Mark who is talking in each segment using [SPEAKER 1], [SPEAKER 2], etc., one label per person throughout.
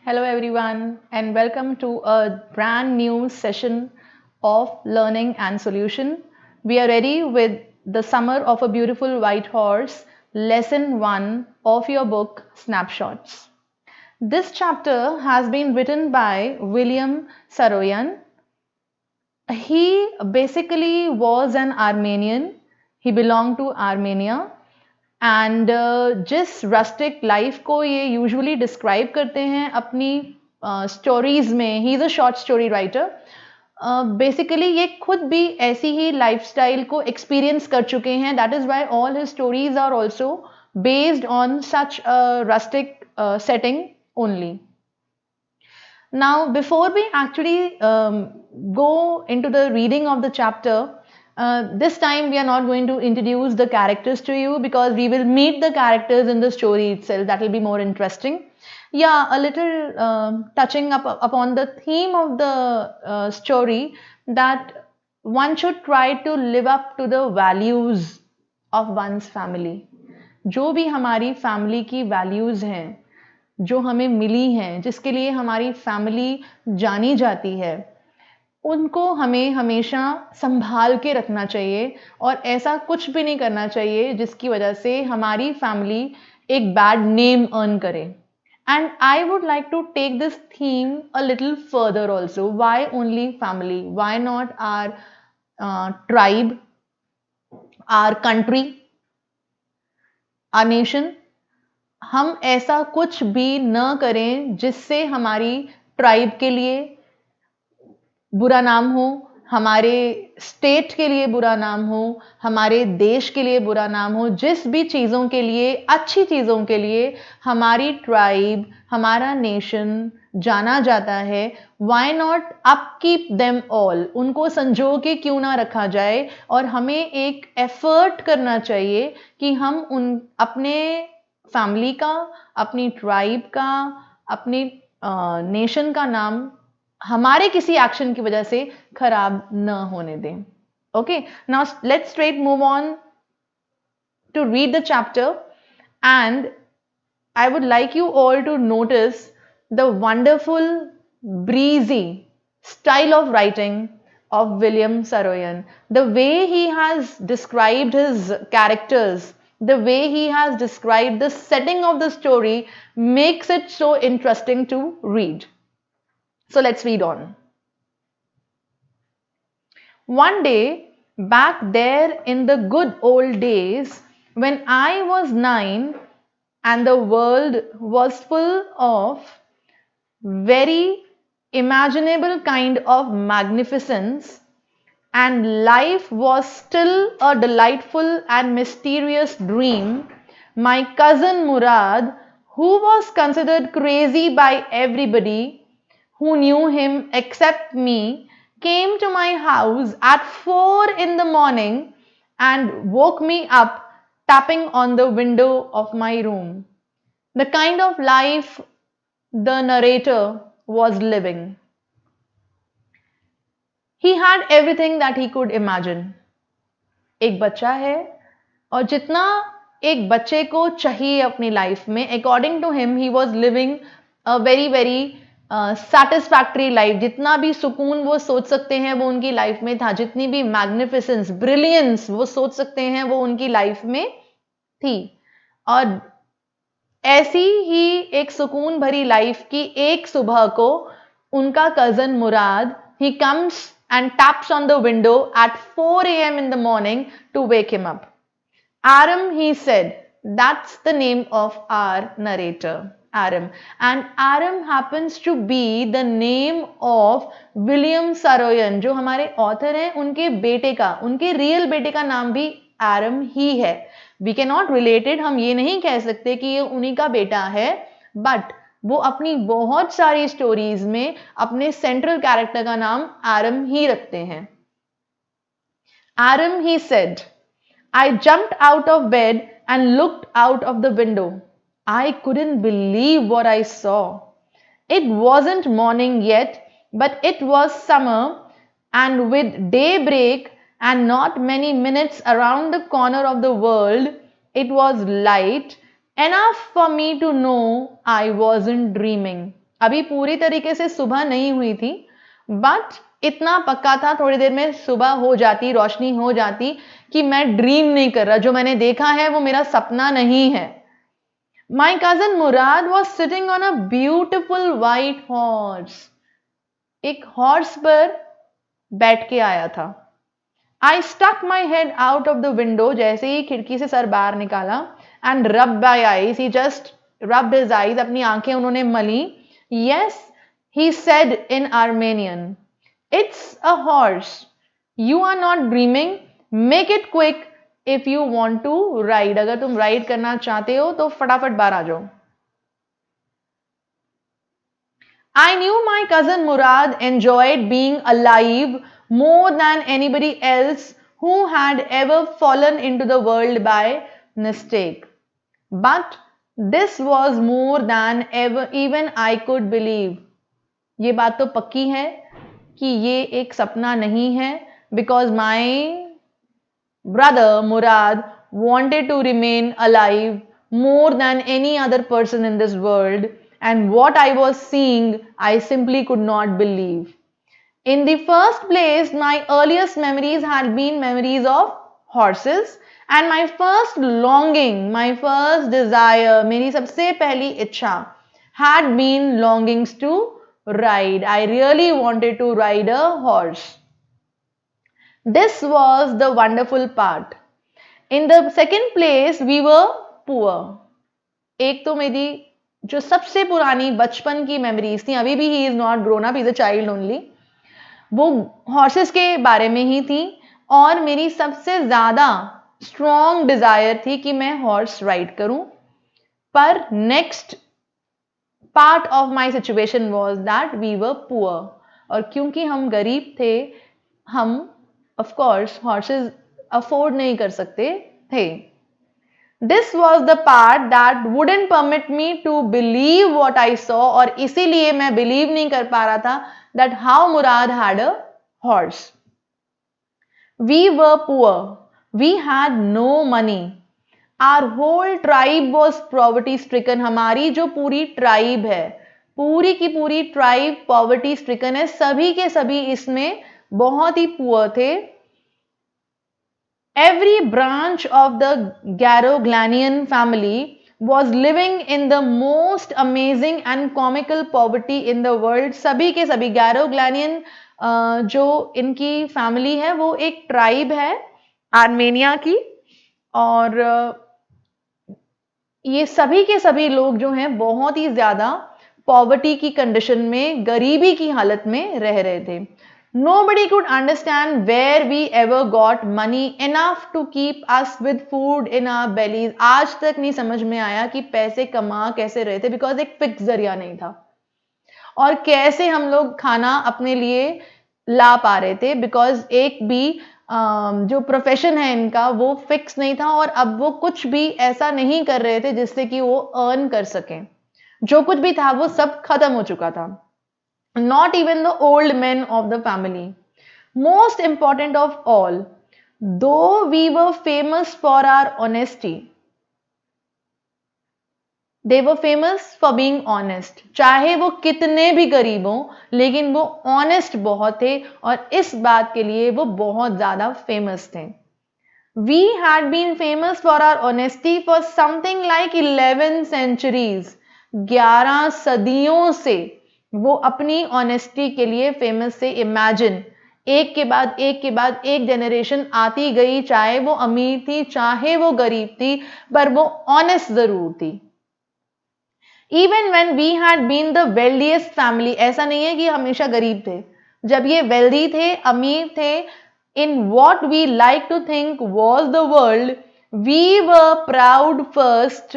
[SPEAKER 1] Hello, everyone, and welcome to a brand new session of Learning and Solution. We are ready with the Summer of a Beautiful White Horse, Lesson 1 of your book Snapshots. This chapter has been written by William Saroyan. He basically was an Armenian, he belonged to Armenia and जिस rustic life को ये usually describe करते हैं अपनी stories में, he is a short story writer. Basically ये खुद भी ऐसी ही लाइफस्टाइल को एक्सपीरियंस कर चुके हैं. That is why all his stories are also based on such rustic setting only. Now, before we actually go into the reading of the chapter, this time we are not going to introduce the characters to you because we will meet the characters in the story itself. That will be more interesting. Yeah, a little touching upon the theme of the story, that one should try to live up to the values of one's family. जो भी हमारी family की values हैं, जो हमें मिली हैं, जिसके लिए हमारी फैमिली जानी जाती है, उनको हमें हमेशा संभाल के रखना चाहिए और ऐसा कुछ भी नहीं करना चाहिए जिसकी वजह से हमारी फैमिली एक बैड नेम अर्न करे. And I would like to take this theme a little further also. Why only family? Why not our tribe, our country, our nation? हम ऐसा कुछ भी न करें जिससे हमारी ट्राइब के लिए बुरा नाम हो, हमारे स्टेट के लिए बुरा नाम हो, हमारे देश के लिए बुरा नाम हो. जिस भी चीज़ों के लिए, अच्छी चीज़ों के लिए हमारी ट्राइब, हमारा नेशन जाना जाता है, why not upkeep them all? उनको संजो के क्यों ना रखा जाए. और हमें एक एफर्ट करना चाहिए कि हम अपने फैमिली का, अपनी ट्राइब का, अपनी नेशन का नाम हमारे किसी एक्शन की वजह से खराब न होने दें. Okay, now let's straight move on to read the chapter, and I would like you all to notice the wonderful, breezy style of writing of William Saroyan. The way he has described his characters, the way he has described the setting of the story makes it so interesting to read. So let's read on. One day, back there in the good old days, when I was 9 and the world was full of very imaginable kind of magnificence, and life was still a delightful and mysterious dream, my cousin Murad, who was considered crazy by everybody who knew him except me, came to my house at 4 in the morning and woke me up, tapping on the window of my room. The kind of life the narrator was living. He had everything that he could imagine. एक बच्चा है और जितना एक बच्चे को चाहिए अपनी लाइफ में, according to him he was living a very very satisfactory life. जितना भी सुकून वो सोच सकते हैं वो उनकी लाइफ में था. जितनी भी मैग्निफिसेंस, ब्रिलियंस वो सोच सकते हैं वो उनकी लाइफ में थी. और ऐसी ही एक सुकून भरी लाइफ की एक सुबह को उनका cousin Murad, he comes and taps on the window at 4 a.m. in the morning to wake him up. Aram, he said. That's the name of our narrator, Aram. And Aram happens to be the name of William Saroyan, जो हमारे author हैं. उनके बेटे का, उनके real बेटे का नाम भी Aram ही है. वी कैन नॉट रिलेटेड, हम ये नहीं कह सकते कि ये उन्हीं का बेटा है, बट वो अपनी बहुत सारी स्टोरीज में अपने सेंट्रल कैरेक्टर का नाम आरम ही रखते हैं. आरम, he said, I jumped out of bed and looked out of the window. I couldn't believe what I saw. It wasn't morning yet, but it was summer, and with daybreak and not many minutes around the corner of the world, it was light enough for me to know I wasn't dreaming. अभी पूरी तरीके से सुबह नहीं हुई थी, but इतना पक्का था थोड़ी देर में सुबह हो जाती, रोशनी हो जाती कि मैं ड्रीम नहीं कर रहा, जो मैंने देखा है वो मेरा सपना नहीं है. My cousin Murad was sitting on a beautiful white horse. एक हॉर्स पर बैठ के आया था. I stuck my head out of the window, जैसे ही खिड़की से सर बाहर निकाला, and rubbed my eyes. He just rubbed his eyes. अपनी आंखें उन्होंने मली. Yes, he said in Armenian. It's a horse. You are not dreaming. Make it quick if you want to ride. अगर तुम राइड करना चाहते हो तो फटाफट बाहर आ जाओ. I knew my cousin Murad enjoyed being alive more than anybody else who had ever fallen into the world by mistake. But this was more than ever even I could believe. ये बात तो पक्की है कि ये एक सपना नहीं है, because my brother Murad wanted to remain alive more than any other person in this world, and what I was seeing, I simply could not believe. In the first place, my earliest memories had been memories of horses, and my first longing, my first desire, मेरी सबसे पहली इच्छा had been longings to ride. I really wanted to ride a horse. This was the wonderful part. In the second place, we were poor. एक तो मेरी जो सबसे पुरानी बचपन की मेमोरीज थी, अभी भी he is not grown up, is a child only, वो हॉर्सेस के बारे में ही थी. और मेरी सबसे ज्यादा स्ट्रॉन्ग डिजायर थी कि मैं हॉर्स राइड करूं. पर next part of my situation was that we were poor. और क्योंकि हम गरीब थे, हम ऑफ कोर्स हॉर्सेस अफोर्ड नहीं कर सकते थे. This was the part that wouldn't permit me to believe what I saw. और इसीलिए मैं बिलीव नहीं कर पा रहा था that how Mourad had a horse. We were poor, we had no money. Our whole tribe was poverty stricken. हमारी जो पूरी ट्राइब है, पूरी की पूरी ट्राइब पॉवर्टी स्ट्रिकन है. सभी के सभी इसमें बहुत ही पुअर थे. Every branch of the Garoglanian family was living in the most amazing and comical poverty in the world. सभी के सभी Garoglanian जो इनकी फैमिली है वो एक ट्राइब है आर्मेनिया की. और ये सभी के सभी लोग जो हैं बहुत ही ज्यादा पॉवर्टी की कंडीशन में, गरीबी की हालत में रह रहे थे. Nobody could understand where we ever got money enough to keep us with food in our bellies. आज तक नहीं समझ में आया कि पैसे कमा कैसे रहे थे, बिकॉज एक फिक्स जरिया नहीं था. और कैसे हम लोग खाना अपने लिए ला पा रहे थे, बिकॉज एक भी जो प्रोफेशन है इनका वो फिक्स नहीं था. और अब वो कुछ भी ऐसा नहीं कर रहे थे जिससे कि वो अर्न कर सकें. जो कुछ भी था वो सब खत्म हो चुका था. Not even the old men of the family. Most important of all, though we were famous for our honesty, they were famous for being honest. चाहे वो कितने भी गरीब हों, लेकिन वो honest बहुत थे और इस बात के लिए वो बहुत ज़्यादा famous थे. We had been famous for our honesty for something like 11 centuries. 11 सदियों से वो अपनी ऑनेस्टी के लिए फेमस थे. इमेजिन, एक के बाद एक के बाद एक जनरेशन आती गई, चाहे वो अमीर थी चाहे वो गरीब थी, पर वो ऑनेस्ट जरूर थी. Even when we had been the wealthiest family, ऐसा नहीं है कि हमेशा गरीब थे. जब ये वेल्दी थे, अमीर थे, in what we like to think was the world, we were proud first,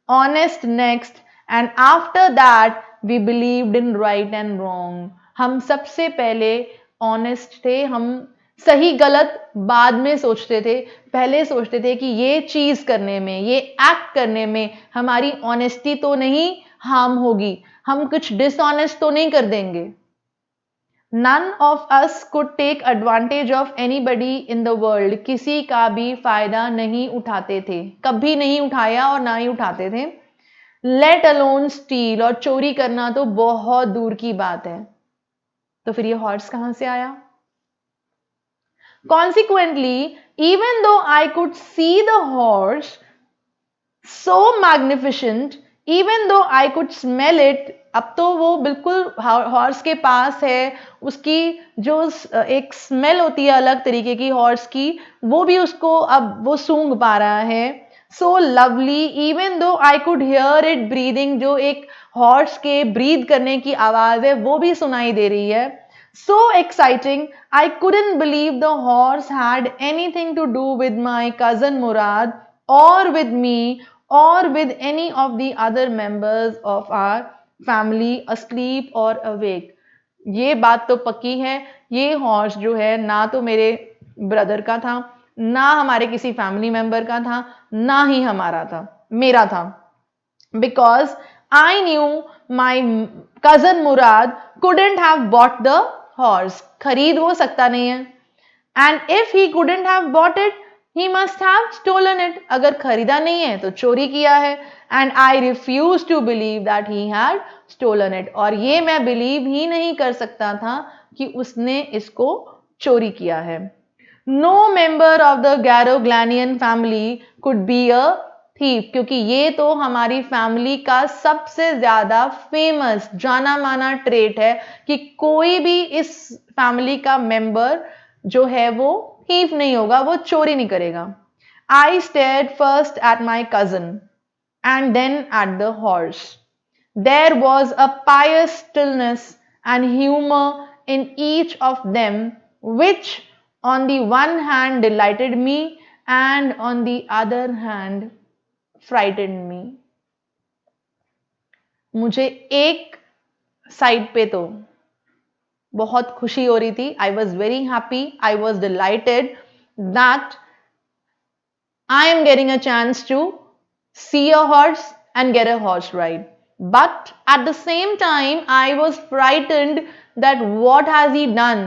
[SPEAKER 1] honest next, and after that we believed in right and wrong. हम सबसे पहले honest थे. हम सही गलत बाद में सोचते थे, पहले सोचते थे कि ये चीज करने में, ये एक्ट करने में हमारी ऑनेस्टी तो नहीं हार्म होगी, हम कुछ डिसऑनेस्ट तो नहीं कर देंगे. None of us could take advantage of anybody in the world. किसी का भी फायदा नहीं उठाते थे, कभी नहीं उठाया और ना ही उठाते थे. लेट अलोन स्टील, और चोरी करना तो बहुत दूर की बात है। तो फिर ये हॉर्स कहां से आया? Consequently, even though I could see the horse so magnificent, even though I could smell it, अब तो वो बिल्कुल हॉर्स के पास है, उसकी जो एक स्मेल होती है अलग तरीके की हॉर्स की, वो भी उसको अब वो सूंघ पा रहा है। So lovely, even though I could hear it breathing, जो एक हॉर्स के ब्रीद करने की आवाज है वो भी सुनाई दे रही है। So exciting, I couldn't believe the horse had anything to do with my cousin Murad, or with me, or with any of the other members of our family, asleep or awake. ये बात तो पक्की है, ये horse जो है ना तो मेरे ब्रदर का था, ना हमारे किसी फैमिली मेंबर का था, ना ही हमारा था, मेरा था। Because I knew my cousin Murad couldn't have bought the horse. खरीद वो सकता नहीं है। And if he couldn't have bought it, he must have stolen it. अगर खरीदा नहीं है तो चोरी किया है। And I refuse to believe that he had stolen it. और ये मैं believe ही नहीं कर सकता था कि उसने इसको चोरी किया है। No member of the Garoglanian family could be a thief, क्योंकि ये तो हमारी फैमिली का सबसे ज्यादा फेमस जाना माना ट्रेट है कि कोई भी इस फैमिली का मेंबर जो है वो थीफ नहीं होगा, वो चोरी नहीं करेगा। I stared first at my cousin and then at the horse. There was a pious stillness and humor in each of them, which on the one hand delighted me and on the other hand frightened me. मुझे एक side पे तो बहुत खुशी हो रही थी, I was very happy, I was dilated that I am getting a chance to see a horse and get a horse ride. But at the same time, I was frightened that what has he done?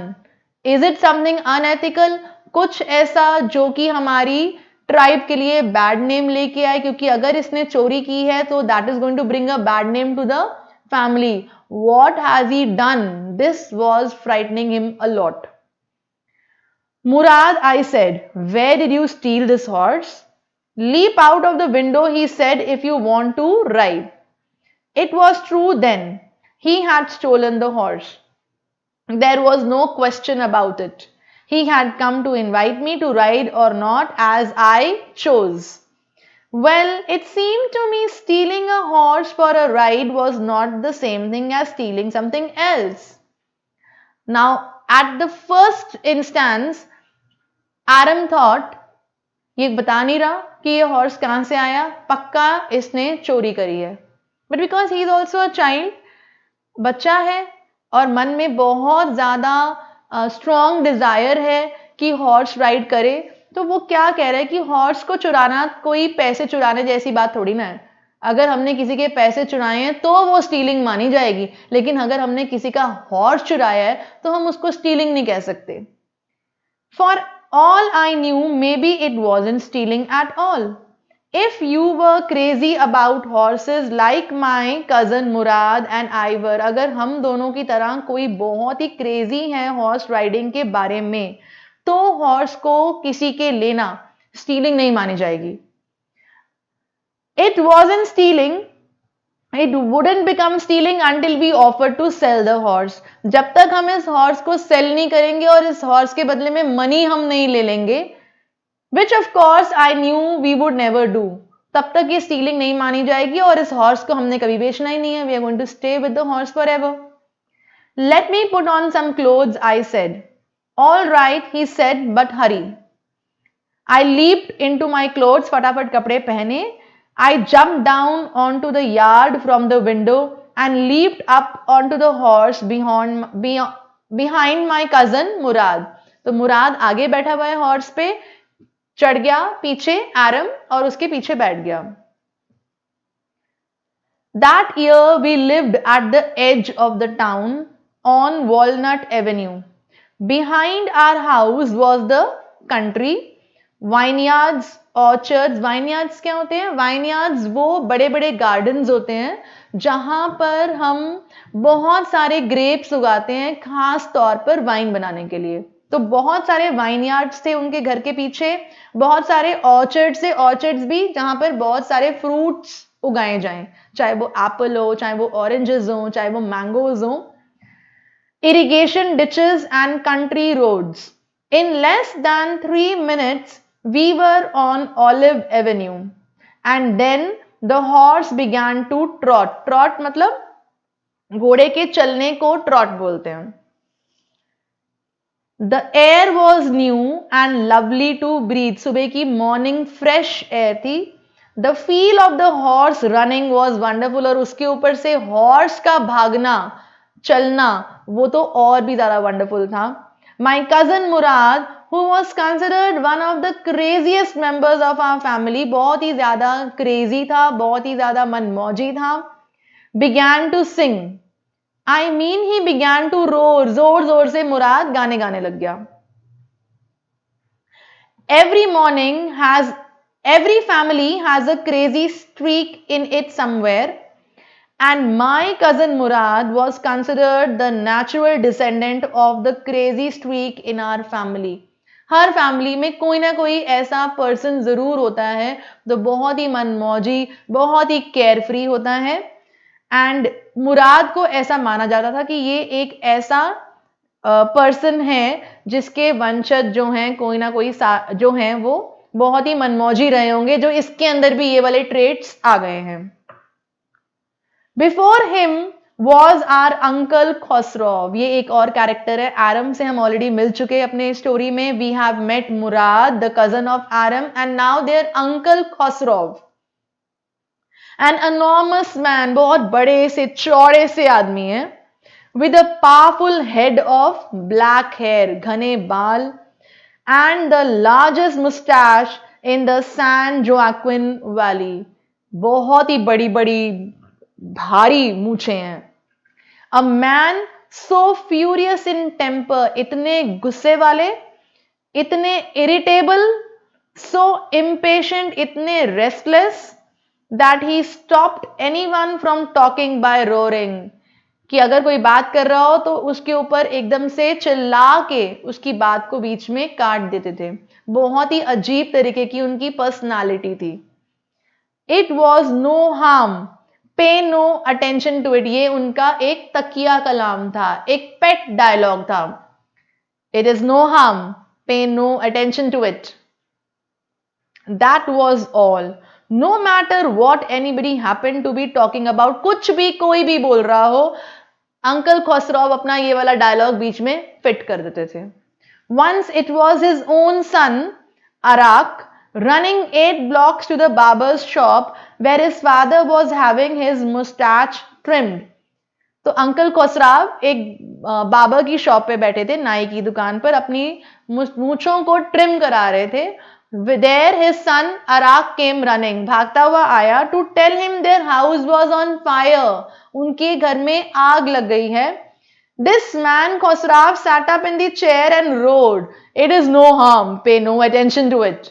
[SPEAKER 1] Is it something unethical? कुछ ऐसा जो कि हमारी tribe के लिए bad name लेके आए, क्योंकि अगर इसने चोरी की है तो that is going to bring a bad name to the family. What has he done? This was frightening him a lot. Murad, I said, where did you steal this horse? Leap out of the window, he said, if you want to ride. It was true then. He had stolen the horse. There was no question about it. He had come to invite me to ride or not as I chose. Well, it seemed to me stealing a horse for a ride was not the same thing as stealing something else. Now, at the first instance, Aram thought, ये बता नहीं रहा कि ये horse कहां से आया, पक्का इसने चोरी करी है। But because he is also a child, बच्चा है और मन में बहुत ज्यादा स्ट्रॉन्ग डिजायर है कि हॉर्स राइड करे, तो वो क्या कह रहा है कि हॉर्स को चुराना कोई पैसे चुराने जैसी बात थोड़ी ना है। अगर हमने किसी के पैसे चुराए हैं तो वो स्टीलिंग मानी जाएगी, लेकिन अगर हमने किसी का हॉर्स चुराया है तो हम उसको स्टीलिंग नहीं कह सकते। For all I knew, maybe it wasn't stealing at all. If you were crazy about horses like my cousin Murad and I were, अगर हम दोनों की तरह कोई बहुत ही क्रेजी है हॉर्स राइडिंग के बारे में, तो हॉर्स को किसी के लेना स्टीलिंग नहीं मानी जाएगी। It wasn't stealing. It wouldn't become stealing until we offered to sell the horse. जब तक हम इस हॉर्स को सेल नहीं करेंगे और इस हॉर्स के बदले में मनी हम नहीं ले लेंगे, which of course I knew we would never do, तब तक ये स्टीलिंग नहीं मानी जाएगी और इस हॉर्स को हमने कभी बेचना ही नहीं है. We are going to stay with the horse forever. Let me put on some clothes, I said. All right, he said, but hurry. I leaped into my clothes, फटाफट कपड़े पहने. I jumped down onto the yard from the window and leaped up onto the horse behind my cousin Murad. तो मुराद आगे बैठा हुआ है horse पे, चढ़ गया पीछे आरम और उसके पीछे बैठ गया. That year we lived at the edge of the town on Walnut Avenue. Behind our house was the country. Vineyards, orchards, vineyards क्या होते हैं? वाइनयार्ड्स वो बड़े बड़े गार्डन्स होते हैं जहां पर हम बहुत सारे ग्रेप्स उगाते हैं, खास तौर पर वाइन बनाने के लिए। तो बहुत सारे वाइनयार्ड्स थे उनके घर के पीछे, बहुत सारे ऑर्चर्ड्स थे, ऑर्चर्ड्स भी जहां पर बहुत सारे फ्रूट्स उगाए जाएं, चाहे वो एप्पल हो, चाहे वो ऑरेंजेस हो, चाहे वो मैंगोज हो। Irrigation ditches and country roads. In less than 3 minutes, we were on Olive Avenue. And then the horse began to trot. Trot मतलब घोड़े के चलने को trot बोलते हैं. The air was new and lovely to breathe. सुबह की morning fresh air थी. The feel of the horse running was wonderful. और उसके ऊपर से horse का भागना, चलना, वो तो और भी ज्यादा वंडरफुल था. My cousin Murad, who was considered one of the craziest members of our family, बहुत ही ज्यादा crazy था, बहुत ही ज्यादा मनमौजी था, began to sing. I mean he began to roar. जोर जोर से मुराद गाने गाने लग गया. Every family has a crazy streak in it somewhere. And my cousin Murad was considered the natural descendant of the crazy streak in our family. Her family में कोई ना कोई ऐसा पर्सन जरूर होता है जो बहुत ही मनमौजी, बहुत ही केयरफ्री होता है. एंड मुराद को ऐसा माना जाता था कि ये एक ऐसा पर्सन है जिसके वंशज जो हैं कोई ना कोई जो हैं वो बहुत ही मनमौजी रहे होंगे, जो इसके अंदर भी ये वाले ट्रेट्स आ गए हैं. Before him was our uncle Khosrove. ये एक और कैरेक्टर है. आरम से हम ऑलरेडी मिल चुके हैं अपने स्टोरी में. We have met Murad, the cousin of Aram, and now there uncle Khosrove. An enormous man, बहुत बड़े से चौड़े से आदमी है, with a powerful head of black hair, घने बाल, and the largest moustache in the San Joaquin Valley. बहुत ही बड़ी बड़ी भारी मूछें हैं. A man so furious in temper, इतने गुस्से वाले, इतने इरिटेबल, सो इम्पेशेंट, इतने restless, that he stopped anyone from talking by roaring. कि अगर कोई बात कर रहा हो तो उसके ऊपर एकदम से चिल्ला के उसकी बात को बीच में काट देते थे. बहुत ही अजीब तरीके की उनकी पर्सनालिटी थी. It was no harm, pay no attention to it. ये उनका एक तकिया कलाम था, एक पेट डायलॉग था. It is no harm, pay no attention to it. That was all. No matter what anybody happened to be talking about, कुछ भी कोई भी बोल रहा हो, अंकल खसरव अपना ये वाला डायलॉग बीच में फिट कर देते थे. Once it was his own son, Arak, running 8 blocks to the barber's shop where his father was having his mustache trimmed. तो अंकल खसराव एक बाबर की शॉप पे बैठे थे, नाई की दुकान पर, अपनी मूंछों को ट्रिम करा रहे थे. There his son Arak came running, भागता हुआ आया, to tell him their house was on fire. उनके घर में आग लग गई है. This man Khosrav sat up in the chair and roared, "It is no harm, pay no attention to it."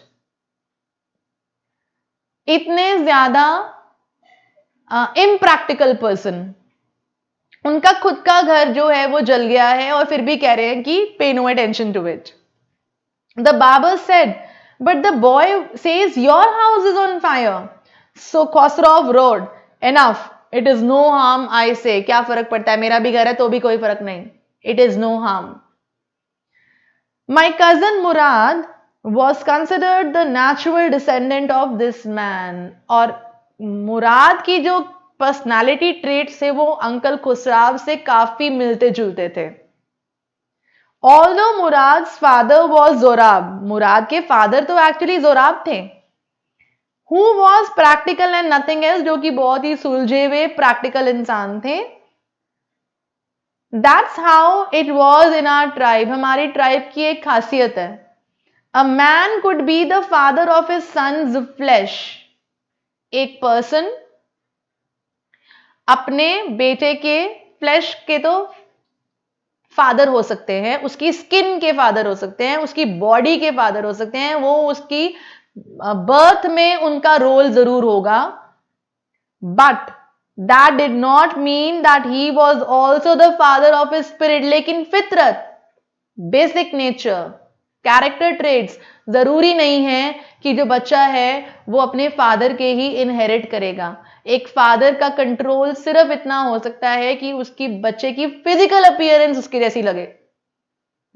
[SPEAKER 1] इतने ज्यादा इम्प्रैक्टिकल पर्सन. उनका खुद का घर जो है वो जल गया है और फिर भी कह रहे हैं कि pay no attention to it. The barber said, but the boy says your house is on fire. So Khosrov roared, enough, it is no harm, I say. क्या फर्क पड़ता है, मेरा भी घर है तो भी कोई फर्क नहीं. It is no harm. My cousin Murad was considered the natural descendant of this man. और मुराद की जो पर्सनालिटी ट्रेट्स थे वो अंकल खुसराव से काफी मिलते जुलते थे. Although Murad's father was Zorab, मुराद के फादर तो एक्चुअली जोराब थे, who was practical and nothing else, जो कि बहुत ही सुलझे हुए प्रैक्टिकल इंसान थे. That's how it was in our tribe. हमारी ट्राइब की एक खासियत है. A man could be the father of his son's flesh. एक पर्सन अपने बेटे के फ्लैश के तो फादर हो सकते हैं, उसकी स्किन के फादर हो सकते हैं, उसकी बॉडी के फादर हो सकते हैं, वो उसकी बर्थ में उनका रोल जरूर होगा, but that did not mean that he was also the father of his spirit. लेकिन फितरत, बेसिक नेचर, कैरेक्टर ट्रेड्स जरूरी नहीं है कि जो बच्चा है वो अपने फादर के ही इनहेरिट करेगा। एक फादर का कंट्रोल सिर्फ इतना हो सकता है कि उसकी बच्चे की फिजिकल अपीयरेंस उसकी जैसी लगे,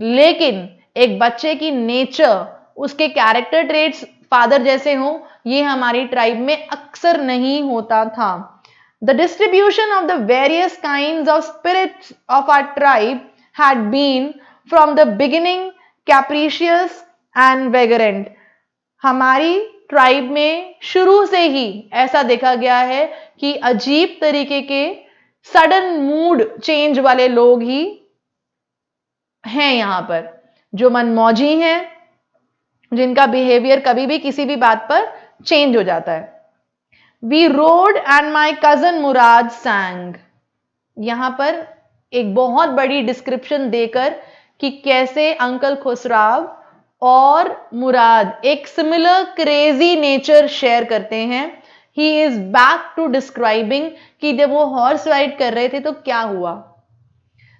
[SPEAKER 1] लेकिन एक बच्चे की नेचर, उसके कैरेक्टर ट्रेड्स फादर जैसे हों, ये हमारी ट्राइब में अक्सर नहीं होता था। The distribution of the various kinds of spirits of our tribe had been from the beginning capricious and vagrant. हमारी ट्राइब में शुरू से ही ऐसा देखा गया है कि अजीब तरीके के सडन मूड चेंज वाले लोग ही हैं यहां पर, जो मनमौजी हैं, जिनका बिहेवियर कभी भी किसी भी बात पर चेंज हो जाता है। We rode and my cousin Mourad sang. यहां पर एक बहुत बड़ी डिस्क्रिप्शन देकर कि कैसे अंकल खुसराव और मुराद एक सिमिलर क्रेजी नेचर शेयर करते हैं। He is back to describing कि जब वो हॉर्स राइड कर रहे थे तो क्या हुआ।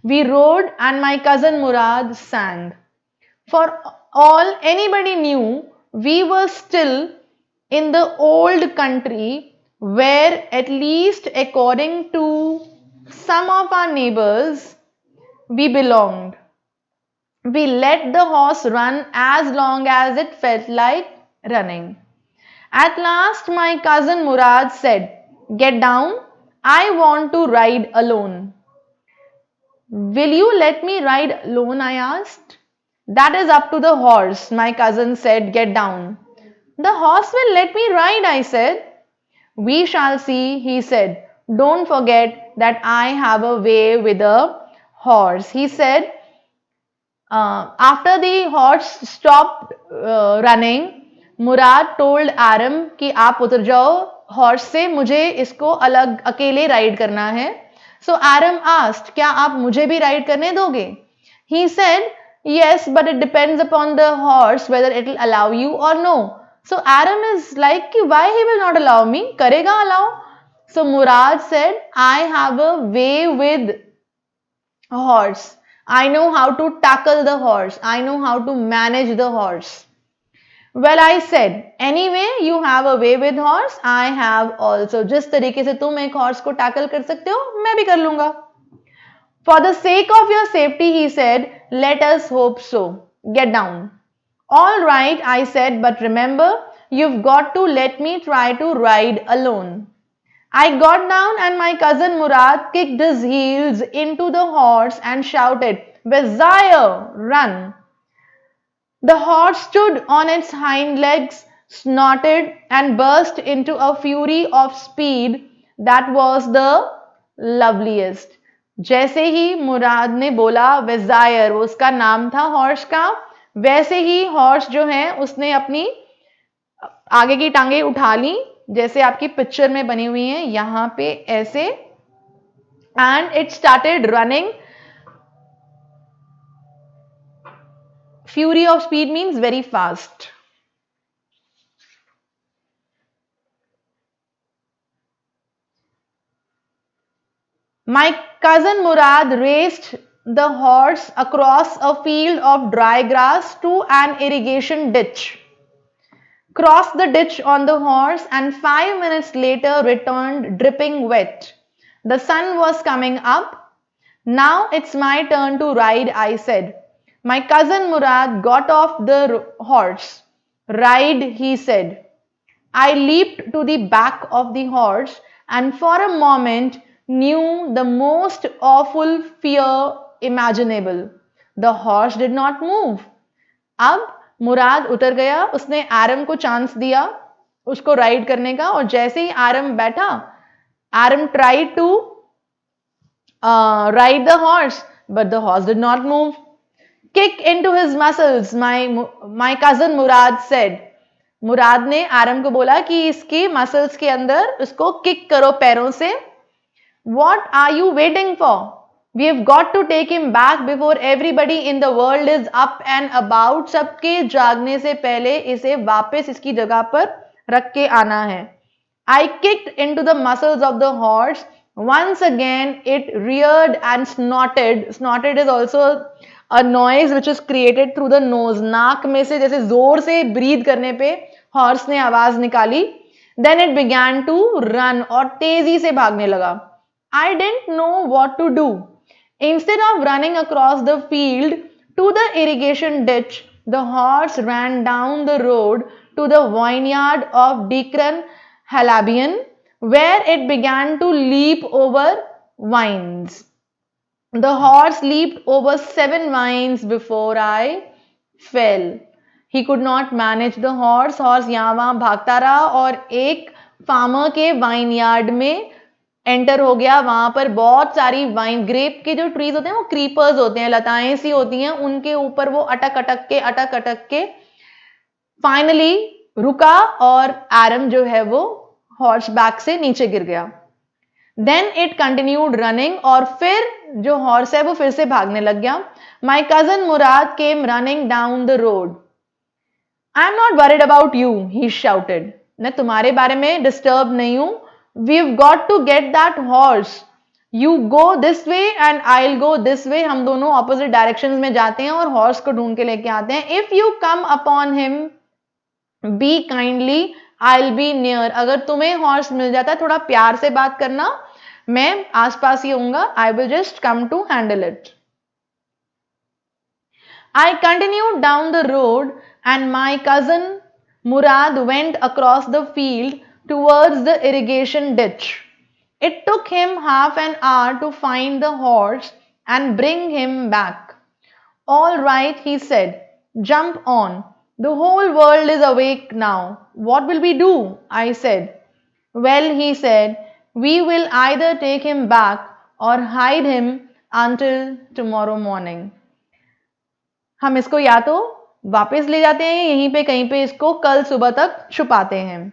[SPEAKER 1] We rode and my cousin Murad sang. For all anybody knew, we were still in the old country where, at least according to some of our neighbors, we belonged. We let the horse run as long as it felt like running. At last, my cousin Murad said, "Get down, I want to ride alone." Will you let me ride alone? I asked. That is up to the horse, my cousin said. Get down. The horse will let me ride, I said. We shall see, he said. Don't forget that I have a way with a horse. He said, after the horse stopped running, Murad told आरम कि आप उतर जाओ horse से, मुझे इसको अलग अकेले ride करना है. So Aram asked, क्या आप मुझे भी राइड करने दोगे? He said, yes, but it depends upon the horse whether it will allow you or no. So Aram is like, why he will not allow me? करेगा allow. So Murad said, I have a way with a horse. I know how to tackle the horse. I know how to manage the horse. Well, I said, anyway, you have a way with horse. I have also. जिस तरीके से तुम एक horse को tackle कर सकते हो, मैं भी कर लूंगा. For the sake of your safety, he said, let us hope so. Get down. All right, I said, but remember, you've got to let me try to ride alone. I got down and my cousin Murad kicked his heels into the horse and shouted, Vizire, run. The horse stood on its hind legs, snorted, and burst into a fury of speed that was the loveliest. जैसे ही मुराद ने बोला वेजायर, वो उसका नाम था horse का, वैसे ही horse जो है उसने अपनी आगे की टांगे उठा ली, जैसे आपकी पिक्चर में बनी हुई है यहां पे ऐसे, and it started running. Fury of speed means very fast. My cousin Murad raced the horse across a field of dry grass to an irrigation ditch, crossed the ditch on the horse, and 5 minutes later returned dripping wet. The sun was coming up. Now it's my turn to ride, I said. My cousin Murad got off the horse. Ride, he said. I leaped to the back of the horse and for a moment knew the most awful fear imaginable. The horse did not move. अब मुराद उतर गया, उसने आरम को chance दिया उसको ride करने का, और जैसे ही आरम बैठा, आरम tried to ride the horse, but the horse did not move. Kick into his muscles, my cousin Murad said. मुराद ने आरम को बोला कि इसकी मसल्स के अंदर उसको किक करो पैरों से. What are you waiting for? We have got to take him back before everybody in the world is up and about. सबके जागने से पहले इसे वापस इसकी जगह पर रख के आना है. I kicked into the muscles of the horse. Once again, it reared and snorted. Snorted is also a noise which is created through the nose. नाक में से जैसे जोर से breathe करने पे horse ने आवाज निकाली. Then it began to run और तेजी से भागने लगा. I didn't know what to do. Instead of running across the field to the irrigation ditch, the horse ran down the road to the vineyard of Declan Halabian, where it began to leap over vines. The horse leaped over 7 vines before I fell. He could not manage the horse. Horse यहाँ वहाँ भागता रहा और एक farmer के wine yard में enter हो गया. वहां पर बहुत सारी वाइन ग्रेप के जो ट्रीज होते हैं वो क्रीपर्स होते हैं, लताएं सी होती हैं, उनके ऊपर वो अटक अटक के फाइनली रुका और एरम जो है वो हॉर्स बैक से नीचे गिर गया. देन इट कंटिन्यूड रनिंग और फिर जो हॉर्स है वो फिर से भागने लग गया. माई cousin Murad came running down the road. I am not worried about you, he shouted. मैं तुम्हारे बारे में डिस्टर्ब नहीं हूं. We've got to get that horse. You go this way and I'll go this way. हम दोनों opposite directions में जाते हैं और horse को ढूंढ के लेके आते हैं. If you come upon him, be kindly, I'll be near. अगर तुम्हें horse मिल जाता है थोड़ा प्यार से बात करना, मैं आसपास ही होऊंगा. I will just come to handle it. I continued down the road and my cousin Murad went across the field towards the irrigation ditch. It took him half an hour to find the horse and bring him back. All right, he said, jump on. The whole world is awake now. What will we do? I said. Well, he said, we will either take him back or hide him until tomorrow morning. हम इसको या तो वापस ले जाते हैं, यहीं पे कहीं पे इसको कल सुबह तक छुपाते हैं.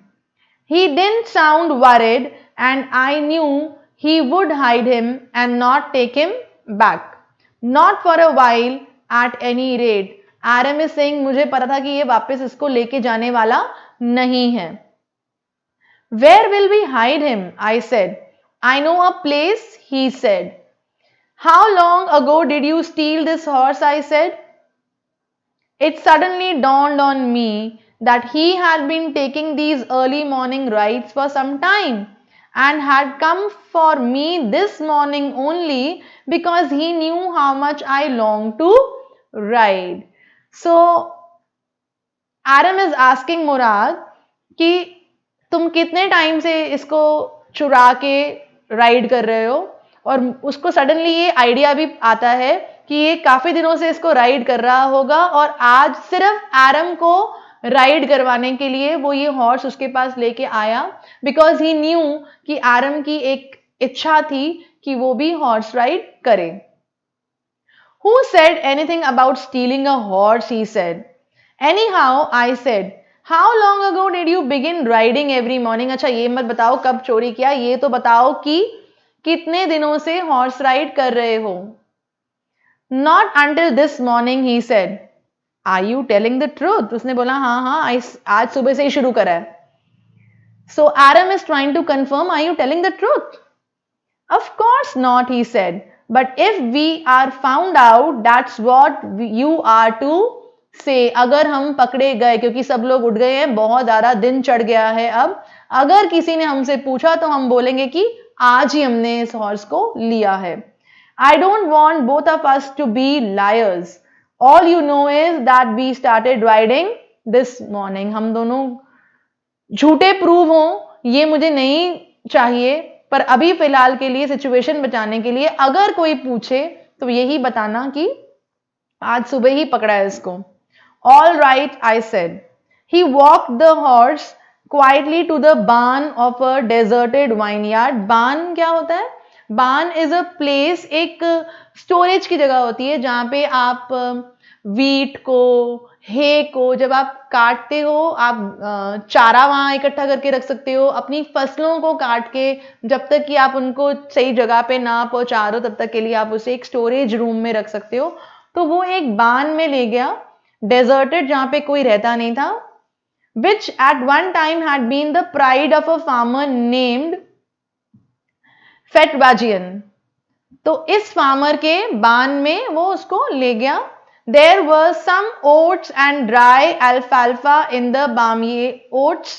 [SPEAKER 1] He didn't sound worried and I knew he would hide him and not take him back. Not for a while at any rate. Aram is saying मुझे पता था कि ये वापस इसको लेके जाने वाला नहीं है. Where will we hide him? I said. I know a place, he said. How long ago did you steal this horse? I said. It suddenly dawned on me that he had been taking these early morning rides for some time and had come for me this morning only because he knew how much I longed to ride. So Aram is asking Murad कि तुम कितने time से इसको चुरा के ride कर रहे हो, और उसको सडनली ये आइडिया भी आता है कि ये काफी दिनों से इसको राइड कर रहा होगा और आज सिर्फ एरम को राइड करवाने के लिए वो ये हॉर्स उसके पास लेके आया, बिकॉज ही न्यू कि एरम की एक इच्छा थी कि वो भी हॉर्स राइड करे. Who said anything about stealing a horse? He said. Anyhow, I said, how long ago did you begin riding every morning? अच्छा ये मत बताओ कब चोरी किया, ये तो बताओ कि कितने दिनों से हॉर्स राइड कर रहे हो. Not until this morning, he said. Are you telling the truth? उसने बोला हाँ हाँ आज सुबह से ही शुरू करा है. So Aram is trying to confirm, are you telling the truth? Of course not, he said. But if we are found out, that's what you are to say. अगर हम पकड़े गए, क्योंकि सब लोग उठ गए हैं, बहुत ज़्यादा दिन चढ़ गया है अब, अगर किसी ने हमसे पूछा तो हम बोलेंगे कि आज ही हमने इस हॉर्स को लिया है. I don't want both of us to be liars. All you know is that we started riding this morning. हम दोनों झूठे प्रूव हों ये मुझे नहीं चाहिए, पर अभी फिलहाल के लिए सिचुएशन बचाने के लिए अगर कोई पूछे तो यही बताना कि आज सुबह ही पकड़ा है इसको. All right, I said. He walked the horse quietly to the barn of a deserted vineyard. Barn क्या होता है? बार्न इज अ प्लेस, एक स्टोरेज की जगह होती है जहां पे आप वीट को, हे को जब आप काटते हो, आप चारा वहां इकट्ठा करके रख सकते हो। अपनी फसलों को काट के जब तक कि आप उनको सही जगह पे ना पहुंचा दो तब तक के लिए आप उसे एक स्टोरेज रूम में रख सकते हो। तो वो एक बान में ले गया, डेजर्टेड, जहां पे कोई रहता नहीं था, which at one time had been the pride of a farmer named Fetwagian। तो इस फार्मर के बान में वो उसको ले गया। There were some oats and dry alfalfa in the bamye oats,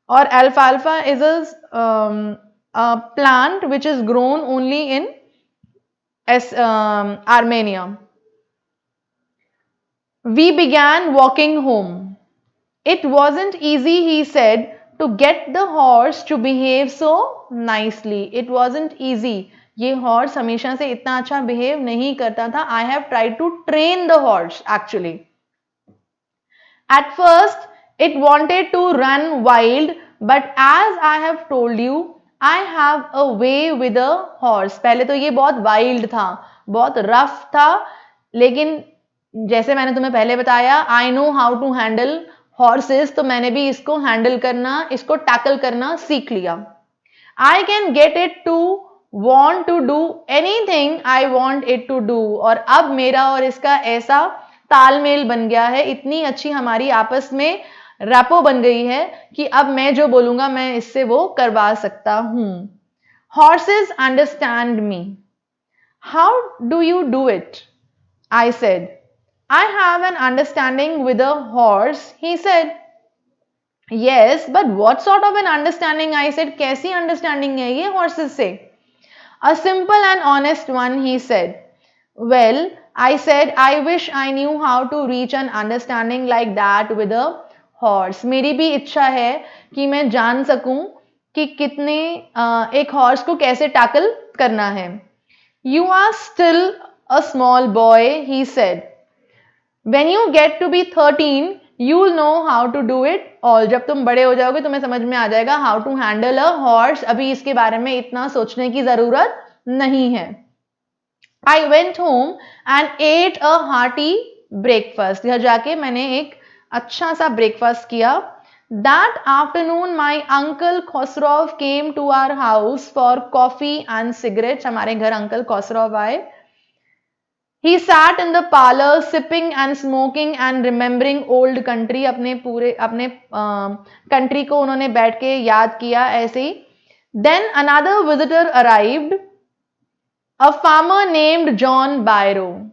[SPEAKER 1] or alfalfa is a plant which is grown only in Armenia. We began walking home. It wasn't easy, he said, to get the horse to behave so nicely. It wasn't easy. ये horse हमेशा से इतना अच्छा behave नहीं करता था. I have tried to train the horse actually. At first, it wanted to run wild, but as I have told you, I have a way with a horse. पहले तो ये बहुत वाइल्ड था, बहुत रफ था, लेकिन जैसे मैंने तुम्हें पहले बताया, I know how to handle horses, तो मैंने भी इसको हैंडल करना, इसको टैकल करना सीख लिया. I can get it to want to do anything I want it to do. और अब मेरा और इसका ऐसा तालमेल बन गया है, इतनी अच्छी हमारी आपस में रैपो बन गई है कि अब मैं जो बोलूंगा मैं इससे वो करवा सकता हूं. Horses understand me. How do you do it? I said. I have an understanding with a horse, he said. Yes, but what sort of an understanding? I said. कैसी understanding है ये horses से? A simple and honest one, he said. Well, I said, I wish I knew how to reach an understanding like that with a horse. मेरी भी इच्छा है कि मैं जान सकूं कि कितने एक horse को कैसे tackle करना है. You are still a small boy, he said. When you get to be 13, you'll know how to do it all. जब तुम बड़े हो जाओगे तुम्हें समझ में आ जाएगा how to handle a horse. अभी इसके बारे में इतना सोचने की जरूरत नहीं है. I went home and ate a hearty breakfast. घर जाके मैंने एक अच्छा सा ब्रेकफास्ट किया. That afternoon, my uncle Khosrov came to our house for coffee and cigarettes. हमारे घर अंकल Khosrov आए. He sat in the parlor sipping and smoking and remembering old country. अपने country को उन्होंने बैठ के याद किया ऐसे ही. Then another visitor arrived, a farmer named John Byro,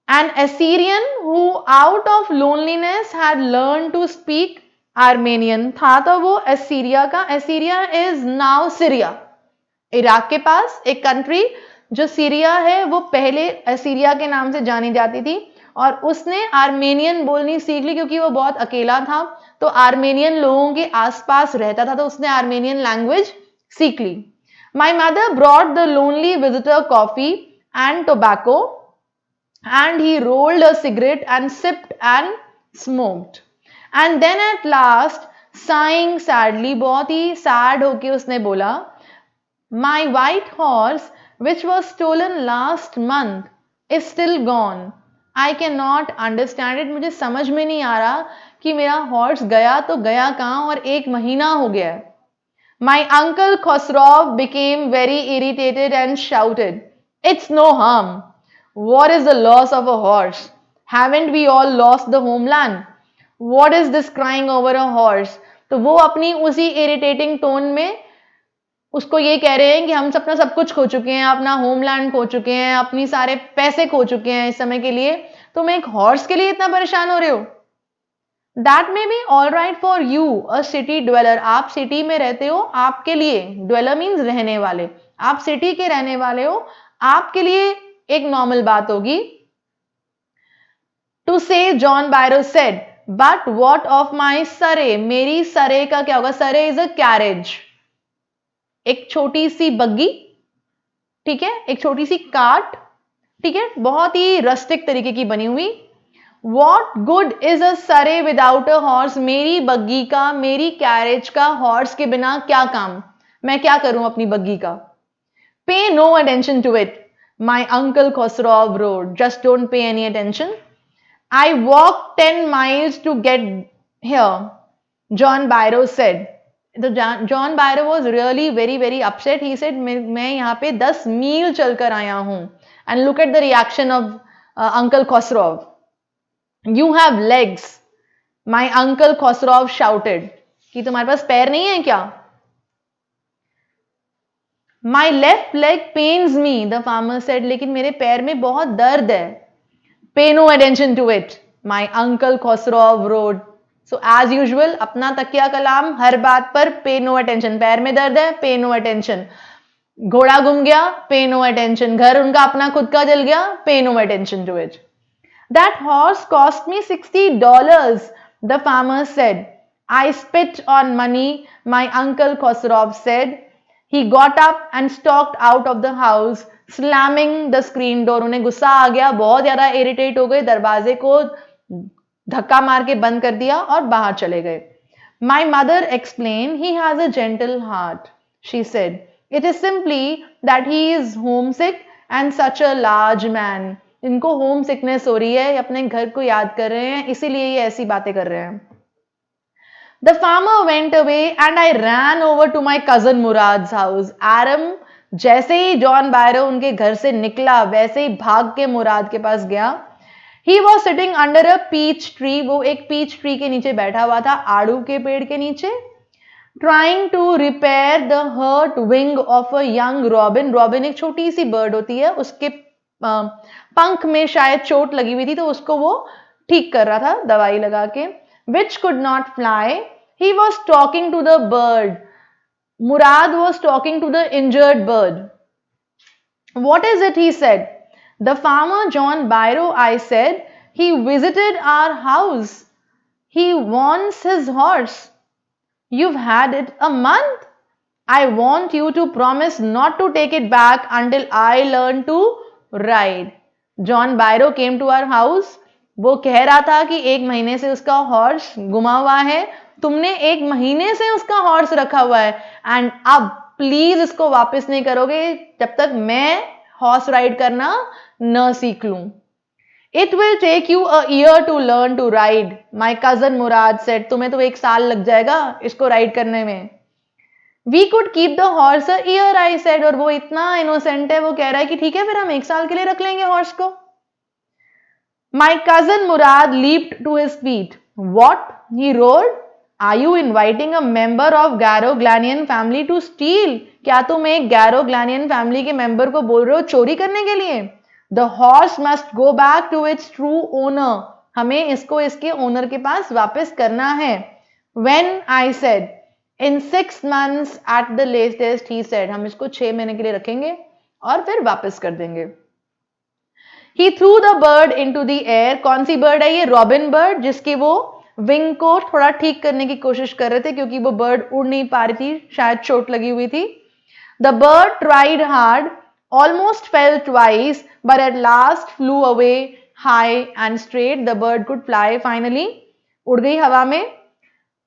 [SPEAKER 1] an Assyrian who out of loneliness had learned to speak Armenian. था तो वो Assyria का. Assyria is now Syria. Iraq के पास एक कंट्री जो सीरिया है वो पहले असीरिया के नाम से जानी जाती थी, और उसने आर्मेनियन बोलनी सीख ली क्योंकि वो बहुत अकेला था, तो आर्मेनियन लोगों के आसपास रहता था, तो उसने आर्मेनियन लैंग्वेज सीख ली. My mother brought the lonely visitor coffee and tobacco, and he rolled a cigarette and sipped and smoked. And then at last, sighing sadly, बहुत ही sad होके उसने बोला, My white horse, which was stolen last month, is still gone. I cannot understand it. मुझे समझ में नहीं आ रहा कि मेरा हॉर्स गया तो गया कहाँ, और 1 महीना हो गया. My uncle Khosrov became very irritated and shouted, It's no harm. What is the loss of a horse? Haven't we all lost the homeland? What is this crying over a horse? तो वो अपनी उसी irritating tone में उसको ये कह रहे हैं कि हम अपना सब कुछ खो चुके हैं, अपना होमलैंड खो चुके हैं, अपनी सारे पैसे खो चुके हैं इस समय के लिए, तुम एक हॉर्स के लिए इतना परेशान हो रहे हो. That may be all right for you, a city dweller. आप सिटी में रहते हो, आपके लिए, ड्वेलर मीन्स रहने वाले, आप सिटी के रहने वाले हो, आपके लिए एक नॉर्मल बात होगी. टू से John बायरो said, but what of my सरे. मेरी सरे का क्या होगा? सरे इज अ कैरेज, एक छोटी सी बग्गी, ठीक है, एक छोटी सी कार्ट, ठीक है, बहुत ही रस्टिक तरीके की बनी हुई. वॉट गुड इज अ सरे विदाउट अ हॉर्स. मेरी बग्गी का, मेरी कैरेज का हॉर्स के बिना क्या काम, मैं क्या करूं अपनी बग्गी का. Pay no attention to it, my uncle Khosrove roared. Just don't pay any attention. I walked 10 miles to get here, John Byro said. तो John Byro was really very very upset. He said मैं यहाँ पे 10 mile चलकर आया हूँ. And look at the reaction of uncle Khosrove. You have legs, my uncle Khosrove shouted. कि तुम्हारे पास पैर नहीं है क्या? My left leg pains me, the farmer said. लेकिन मेरे पैर में बहुत दर्द है. Pay no attention to it, my uncle Khosrove roared. So as usual अपना तकिया कलाम हर बात पर पे नो अटेंशन. पैर में दर्द है, पे नो अटेंशन. घोड़ा गुम गया, पे नो अटेंशन. घर उनका अपना खुद का जल गया, pay no attention to it. That horse cost me $60, the farmer said. I spit on money, my uncle Khosrov said. He got up and stalked out of the house, slamming the screen door. उन्हें गुस्सा आ गया, बहुत ज्यादा irritate हो गए, दरवाजे को धक्का मार के बंद कर दिया और बाहर चले गए. My mother explained, he has a gentle heart, she said. It is simply that he is homesick and such a large man. इनको होम सिकनेस हो रही है, अपने घर को याद कर रहे हैं, इसीलिए ये ऐसी बातें कर रहे हैं. The farmer went away and I ran over to my cousin Murad's house. Aram जैसे ही जॉन बायरो उनके घर से निकला वैसे ही भाग के मुराद के पास गया. He was sitting under a peach tree. वो एक peach tree के नीचे बैठा हुआ था, आड़ू के पेड़ के नीचे. Trying to repair the hurt wing of a young robin. Robin एक छोटी सी बर्ड होती है, उसके पंख में शायद चोट लगी हुई थी तो उसको वो ठीक कर रहा था दवाई लगा के. Which could not fly. He was talking to the bird. Murad was talking to the injured bird. What is it? He said. The farmer John Byro, I said. He visited our house. He wants his horse. You've had it a month. I want you to promise not to take it back until I learn to ride. John Byro came to our house. वो कह रहा था कि 1 महीने से उसका horse गुमा हुआ है. तुमने 1 महीने से उसका हॉर्स रखा हुआ है एंड अब प्लीज इसको वापस नहीं करोगे जब तक मैं हॉर्स राइड करना न सीख लूं. It will take you a year to learn to ride, my cousin Murad said. तुम्हें तो 1 साल लग जाएगा इसको राइड करने में. We could keep the horse a year, I said. और वो इतना इनोसेंट है, वो कह रहा है कि ठीक है फिर हम 1 साल के लिए रख लेंगे हॉर्स को. My cousin Murad leaped to his feet. What? He roared. Are you inviting a member of Garoglannian family to steal? क्या तुम एक Garoglannian family के मेंबर को बोल रहे हो चोरी करने के लिए? The horse must go back to its true owner. हमें इसको इसके ओनर के पास वापस करना है. When I said, in 6 months at the latest, he said, हम इसको 6 महीने के लिए रखेंगे और फिर वापस कर देंगे. He threw the bird into the air. कौन सी बर्ड है ये? रॉबिन बर्ड, जिसकी वो विंग को थोड़ा ठीक करने की कोशिश कर रहे थे क्योंकि वो बर्ड उड़ नहीं पा रही थी, शायद चोट लगी हुई थी. The bird tried hard, almost fell twice, but at last flew away high and straight. The bird could fly finally. उड़ गई हवा में.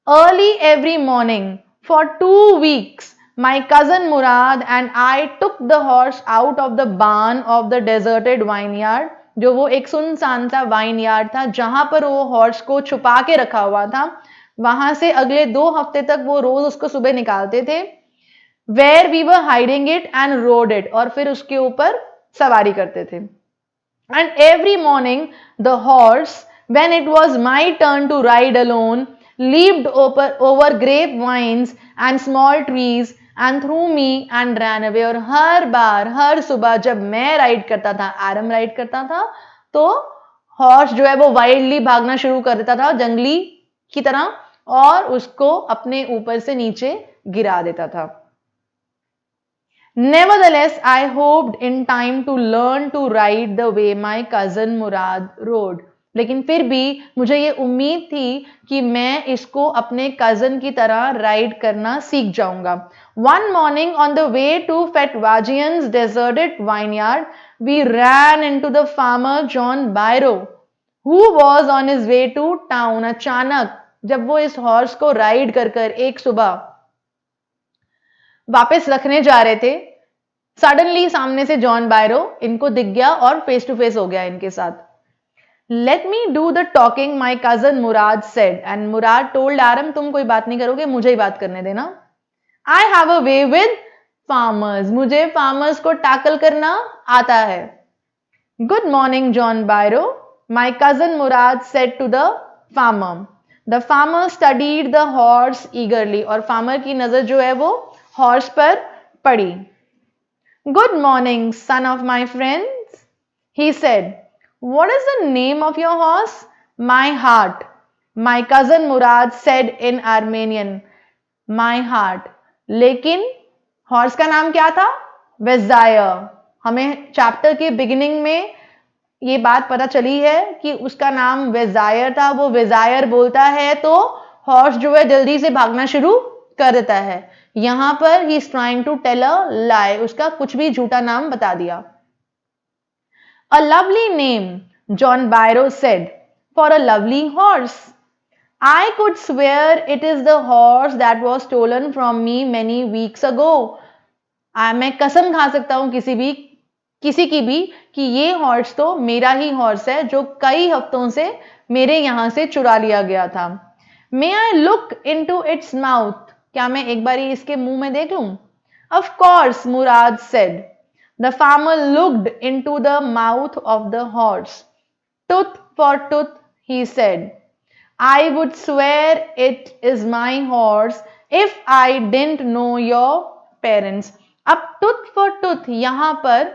[SPEAKER 1] Early every morning for 2 weeks, my cousin Murad and I took the horse out of the barn of the deserted vineyard. जो वो एक सुनसान सा vineyard था जहां पर वो हॉर्स को छुपा के रखा हुआ था, वहां से अगले 2 हफ्ते तक वो रोज उसको सुबह निकालते थे. Where we were hiding it and rode it. और फिर उसके ऊपर सवारी करते थे. And every morning the horse, when it was my turn to ride alone, leaped over grapevines and small trees and threw me and ran away. और हर बार हर सुबह जब मैं राइड करता था, आरम राइड करता था, तो हॉर्स जो है वो वाइल्डली भागना शुरू कर देता था जंगली की तरह और उसको अपने ऊपर से नीचे गिरा देता था. Nevertheless, I hoped in time to learn to ride the way my cousin Murad rode. लेकिन फिर भी मुझे ये उम्मीद थी कि मैं इसको अपने कजन की तरह राइड करना सीख जाऊंगा. One morning on the way to Fetwajian's deserted vineyard, we ran into the farmer John Byro, who was on his way to town. अचानक जब वो इस हॉर्स को राइड कर एक सुबह वापस रखने जा रहे थे, सडनली सामने से जॉन बायरो इनको दिख गया और फेस टू फेस हो गया इनके साथ. Let me do the talking, my cousin Murad said. And Murad told Aram, तुम कोई बात नहीं करोगे, मुझे ही बात करने देना. I have a way with farmers. मुझे farmers को tackle करना आता है. Good morning, John Byro. My cousin Murad said to the farmer. The farmer studied the horse eagerly. और farmer की नजर जो है वो horse पर पड़ी. Good morning, son of my friends, he said. What is the name of your horse? My heart. My cousin Murad said in Armenian. My heart. लेकिन horse का नाम क्या था? वेजायर. हमें चैप्टर के बिगिनिंग में ये बात पता चली है कि उसका नाम वेजायर था. वो वेजायर बोलता है तो हॉर्स जो है जल्दी से भागना शुरू कर देता है. यहां पर he is trying to tell a lie. उसका कुछ भी झूठा नाम बता दिया. A lovely name, John Byro said, for a lovely horse. I could swear it is the horse that was stolen from me many weeks ago. मैं कसम खा सकता हूं किसी की भी कि ये हॉर्स तो मेरा ही हॉर्स है जो कई हफ्तों से मेरे यहां से चुरा लिया गया था. May I look into its mouth? क्या मैं एक बारी इसके मुंह में देख लूं? Of course, Murad said. The farmer looked into the mouth of the horse. Tooth for tooth, he said. I would swear it is my horse if I didn't know your parents. अब tooth for tooth यहां पर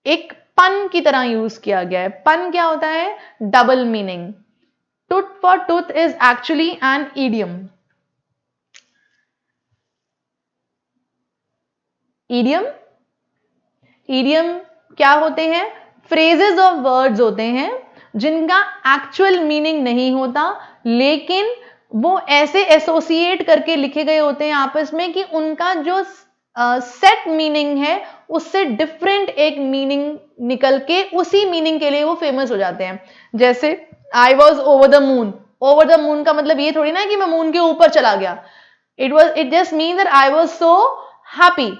[SPEAKER 1] एक पन की तरह use किया गया है. पन क्या होता है? Double meaning. Tooth for tooth is actually an idiom. Idiom क्या होते हैं? फ्रेजेस ऑफ वर्ड्स होते हैं जिनका एक्चुअल मीनिंग नहीं होता, लेकिन वो ऐसे एसोसिएट करके लिखे गए होते हैं आपस में कि उनका जो सेट मीनिंग है उससे डिफरेंट एक मीनिंग निकल के उसी मीनिंग के लिए वो फेमस हो जाते हैं. जैसे I was over the moon. Over the moon का मतलब ये थोड़ी ना कि मैं मून के ऊपर चला गया. It just mean that I was so happy.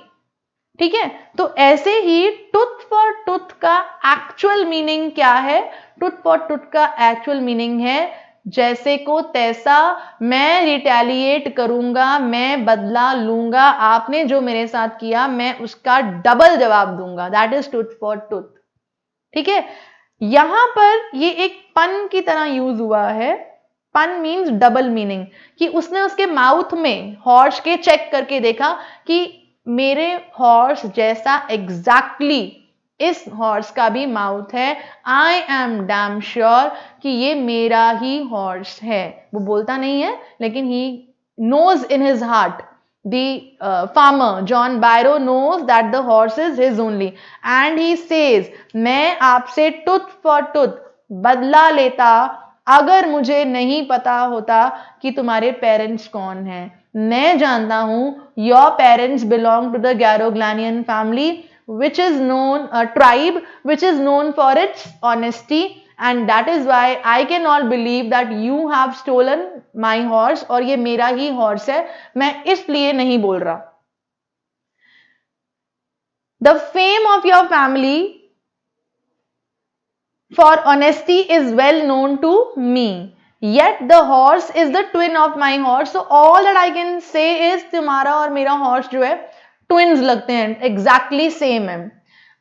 [SPEAKER 1] ठीक है, तो ऐसे ही टूथ फॉर टूथ का एक्चुअल मीनिंग क्या है? टूथ फॉर टूथ का एक्चुअल मीनिंग है जैसे को तैसा, मैं रिटेलिएट करूंगा, मैं बदला लूंगा, आपने जो मेरे साथ किया मैं उसका डबल जवाब दूंगा. That is tooth for tooth. ठीक है, यहां पर ये एक पन की तरह यूज हुआ है. पन मीन्स डबल मीनिंग, कि उसने उसके माउथ में हॉर्स के चेक करके देखा कि मेरे हॉर्स जैसा एग्जैक्टली इस हॉर्स का भी माउथ है. आई एम डैम श्योर कि ये मेरा ही हॉर्स है. वो बोलता नहीं है लेकिन he knows in his heart. The farmer John Byro knows that the horse is his only, and he says, मैं आपसे tooth for tooth बदला लेता अगर मुझे नहीं पता होता कि तुम्हारे पेरेंट्स कौन हैं. मैं जानता हूं your parents belong to the Garoglanian family, which is known a tribe which is known for its honesty, and that is why I cannot believe that you have stolen my horse. और ये मेरा ही horse है, मैं इसलिए नहीं बोल रहा. The fame of your family for honesty is well known to me. Yet the horse is the twin of my horse. So all that I can say is तुम्हारा और मेरा horse जो है twins लगते हैं, exactly same है.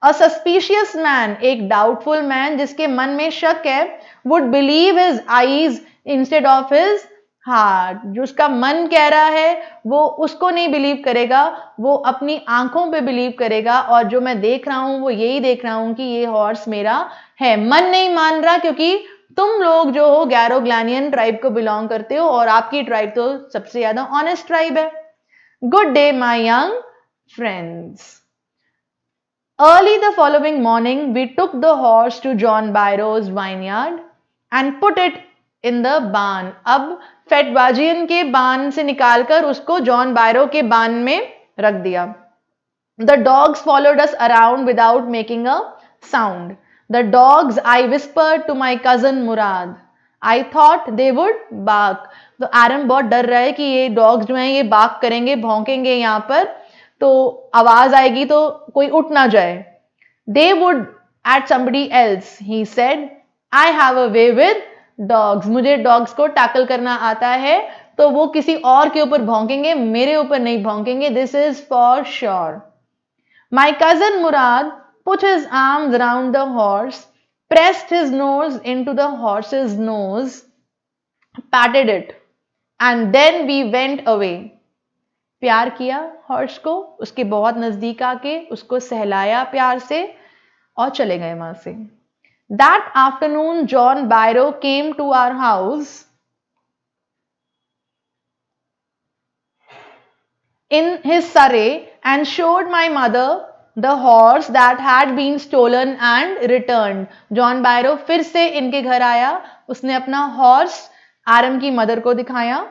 [SPEAKER 1] A suspicious man, एक doubtful man जिसके मन में शक है, would believe his eyes instead of his heart. जो उसका मन कह रहा है वो उसको नहीं बिलीव करेगा, वो अपनी आंखों पे बिलीव करेगा. और जो मैं देख रहा हूं वो यही देख रहा हूं कि ये हॉर्स मेरा है. मन नहीं मान रहा क्योंकि तुम लोग जो हो गैरोग्लानियन ट्राइब को बिलोंग करते हो और आपकी ट्राइब तो सबसे ज्यादा ऑनेस्ट ट्राइब है. Good day my young friends. Early the following morning, we took the horse to John Byro's vineyard and put it in the barn. अब फेटवाजियन के बान से निकालकर उसको जॉन बायरो के बान में रख दिया. The dogs followed us around without making a sound. The dogs, I whispered to my cousin Murad. I thought they would bark. तो आरम बहुत डर रहा है कि ये डॉग्स जो हैं ये बार्क करेंगे, भौंकेंगे यहाँ पर, तो आवाज आएगी तो कोई उठ ना जाए. They would at somebody else, he said. I have a way with dogs. मुझे dogs को tackle करना आता है, तो वो किसी और के ऊपर भौंकेंगे, मेरे ऊपर नहीं भौंकेंगे. This is for sure. My cousin Murad put his arms around the horse, pressed his nose into the horse's nose, patted it, and then we went away. प्यार किया हॉर्स को, उसके बहुत नजदीक आके उसको सहलाया प्यार से और चले गए वहां से. That afternoon, John Byro came to our house in his surrey and showed my mother the horse that had been stolen and returned. John Byro फिर से इनके घर आया, उसने अपना हॉर्स आरम की मदर को दिखाया.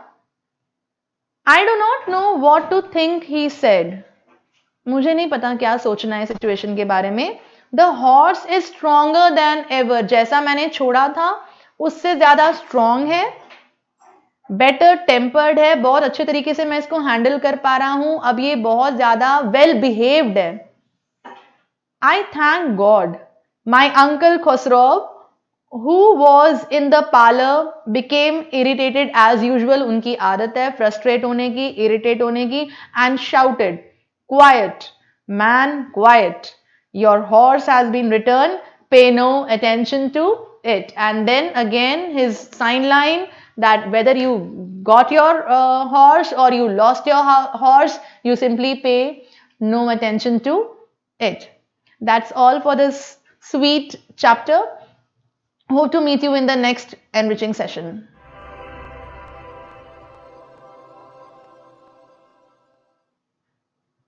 [SPEAKER 1] I do not know what to think, he said. मुझे नहीं पता क्या सोचना है सिचुएशन के बारे में. The horse is stronger than ever. जैसा मैंने छोड़ा था उससे ज्यादा स्ट्रॉन्ग है, बेटर टेम्पर्ड है, बहुत अच्छे तरीके से मैं इसको हैंडल कर पा रहा हूं, अब ये बहुत ज्यादा वेल बिहेव्ड है. I thank God. My uncle Khosrove who was in the parlor became irritated as usual. उनकी आदत है फ्रस्ट्रेट होने की, इरिटेट होने की, and shouted, quiet man, quiet, your horse has been returned, pay no attention to it. And then again his sign line that whether you got your horse or you lost your horse, you simply pay no attention to it. That's all for this sweet chapter. Hope to meet you in the next enriching session.